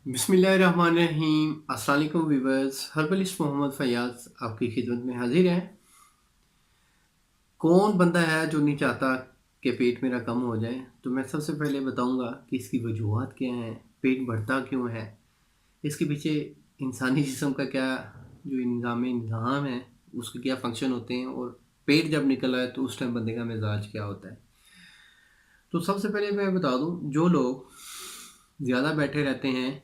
बिस्मिल्लाहिर्रहमानिर्रहीम। अस्सलाम वालेकुम व्यूअर्स, हर्बलिस्ट मोहम्मद फैयाज आपकी खिदमत में हाजिर है। कौन बंदा है जो नहीं चाहता कि पेट मेरा कम हो जाए? तो मैं सबसे पहले बताऊंगा कि इसकी वजूहत क्या हैं, पेट बढ़ता क्यों है, इसके पीछे इंसानी जिस्म का क्या जो निज़ाम है उसके क्या फंक्शन होते हैं, और पेट जब निकल आए तो उस टाइम बंदे का मिजाज क्या होता है। तो सबसे पहले मैं बता दूं, जो लोग ज़्यादा बैठे रहते हैं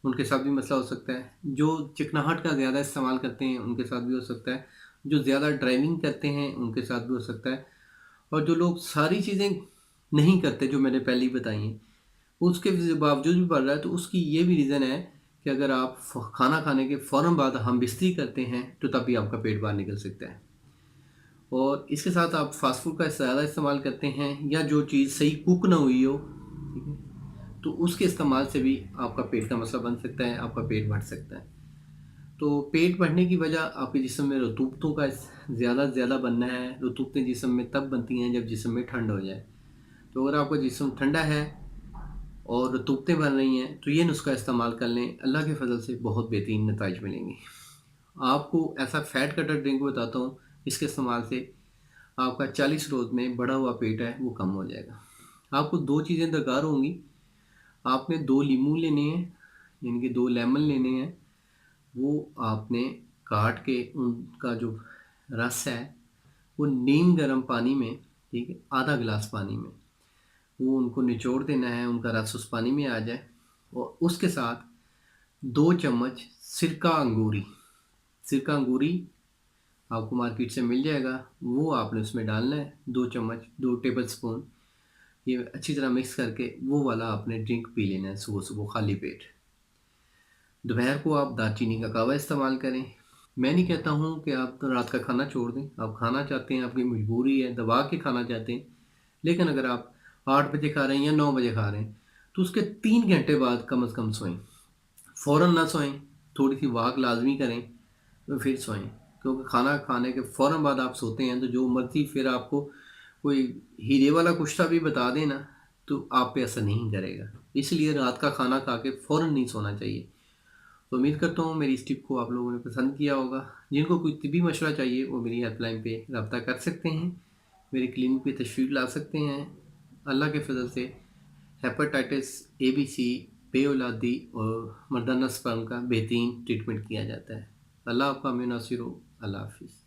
उनके साथ भी मसला हो सकता है। जो चिकनाहट का ज़्यादा इस्तेमाल करते हैं उनके साथ भी हो सकता है। जो ज़्यादा ड्राइविंग करते हैं उनके साथ भी हो सकता है। और जो लोग सारी चीज़ें नहीं करते जो मैंने पहले ही बताई हैं, उसके बावजूद भी बढ़ रहा है, तो उसकी ये भी रीज़न है कि अगर आप खाना खाने के फ़ौरन बाद हम बिस्तरी करते हैं तो तब भी आपका पेट बाहर निकल सकता है। और इसके साथ आप फास्ट फूड का ज़्यादा इस्तेमाल करते हैं, या जो चीज़ सही कुक ना हुई हो, ठीक है, तो उसके इस्तेमाल से भी आपका पेट का मसला बन सकता है, आपका पेट बढ़ सकता है। तो पेट बढ़ने की वजह आपके जिस्म में रतूबतों का ज़्यादा से ज़्यादा बनना है। रतूबतें जिस्म में तब बनती हैं जब जिस्म में ठंड हो जाए। तो अगर आपका जिस्म ठंडा है और रतूबतें बन रही हैं तो ये नुस्खा इस्तेमाल कर लें, अल्लाह के फजल से बहुत बेहतरीन नताइज मिलेंगे। आपको ऐसा फ़ैट कटर ड्रिंक बताता हूँ, इसके इस्तेमाल से आपका 40 रोज़ में बढ़ा हुआ पेट है वो कम हो जाएगा। आपको दो चीज़ें दरकार होंगी। आपने दो लीमू लेने हैं, यानी कि दो लेमन लेने हैं। वो आपने काट के उनका जो रस है वो नीम गर्म पानी में, ठीक है, आधा गिलास पानी में वो उनको निचोड़ देना है, उनका रस उस पानी में आ जाए। और उसके साथ 2 चम्मच सिरका अंगूरी आपको मार्केट से मिल जाएगा, वो आपने उसमें डालना है। 2 चम्मच, 2 टेबल स्पून, ये अच्छी तरह मिक्स करके वो वाला आपने ड्रिंक पी लेना है सुबह सुबह खाली पेट। दोपहर को आप दालचीनी का कहवा इस्तेमाल करें। मैं नहीं कहता हूँ कि आप तो रात का खाना छोड़ दें। आप खाना चाहते हैं, आपकी मजबूरी है, दबा के खाना चाहते हैं, लेकिन अगर आप 8 बजे खा रहे हैं या 9 बजे खा रहे हैं तो उसके 3 घंटे बाद कम से कम सोएं। फ़ौरन ना सोएं, थोड़ी सी वाक लाजमी करें तो फिर सोएं। क्योंकि खाना खाने के फ़ौरन बाद आप सोते हैं तो जो मर्ज़ी फिर आपको कोई हीरे वाला कुश्ता भी बता देना तो आप पे असर नहीं करेगा। इसलिए रात का खाना खा के फ़ौरन नहीं सोना चाहिए। तो उम्मीद करता हूँ मेरी इस टिप को आप लोगों ने पसंद किया होगा। जिनको कोई तिबी मशवरा चाहिए वो मेरी हेल्पलाइन पे रब्ता कर सकते हैं, मेरी क्लिनिक पे तशरीफ़ ला सकते हैं। अल्लाह के फजल से हेपेटाइटिस ए बी सी, बे औलादी और मर्दाना स्पर्म का बेहतरीन ट्रीटमेंट किया जाता है। अल्लाह आपका में नासिर हो। अल्लाह हाफिज़।